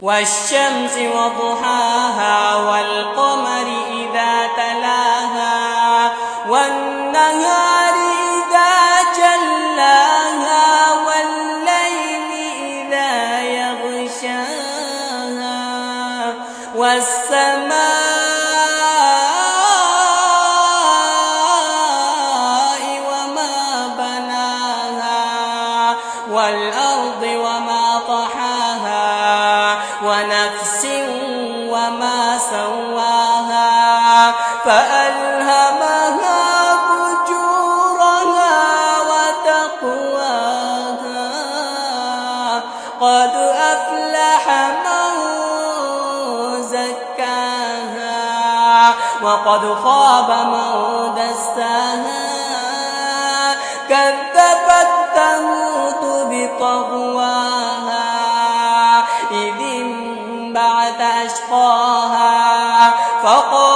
والشمس وضحاها والقمر إذا تلاها والنهار إذا جلاها والليل إذا يغشاها والسماء وما بناها والأرض وما طحاها ونفس وما سواها فألهمها فجورها وتقواها قد أفلح من زكاها وقد خاب من دساها كذبت ثمود بطغواها إذ انبعث أشقاها فقال